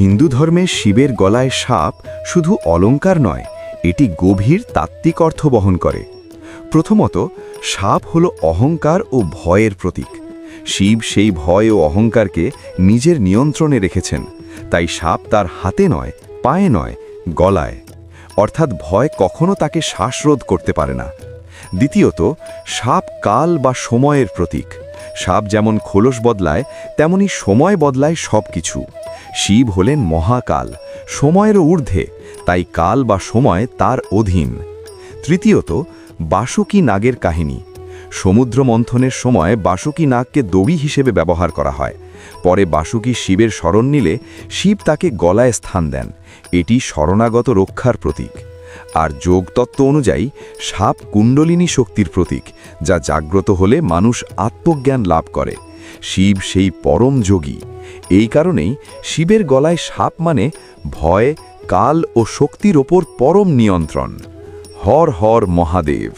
হিন্দু ধর্মে শিবের গলায় সাপ শুধু অলংকার নয়, এটি গভীর তাত্ত্বিক অর্থ বহন করে। প্রথমত, সাপ হল অহংকার ও ভয়ের প্রতীক। শিব সেই ভয় ও অহংকারকে নিজের নিয়ন্ত্রণে রেখেছেন, তাই সাপ তার হাতে নয়, পায়ে নয়, গলায়। অর্থাৎ ভয় কখনো তাকে শ্বাসরোধ করতে পারে না। দ্বিতীয়ত, সাপ কাল বা সময়ের প্রতীক। সাপ যেমন খোলস বদলায়, তেমনি সময় বদলায় সব কিছু। শিব হলেন মহাকাল, সময়েরও ঊর্ধ্বে, তাই কাল বা সময় তার অধীন। তৃতীয়ত, বাসুকী নাগের কাহিনী। সমুদ্র মন্থনের সময় বাসুকী নাগকে দড়ি হিসেবে ব্যবহার করা হয়। পরে বাসুকী শিবের শরণ নিলে শিব তাকে গলায় স্থান দেন। এটি শরণাগত রক্ষার প্রতীক। আর যোগতত্ত্ব অনুযায়ী সাপ কুণ্ডলিনী শক্তির প্রতীক, যা জাগ্রত হলে মানুষ আত্মজ্ঞান লাভ করে। শিব সেই পরম যোগী। এই কারণেই শিবের গলায় সাপ মানে ভয়, কাল ও শক্তির ওপর পরম নিয়ন্ত্রণ। হর হর মহাদেব।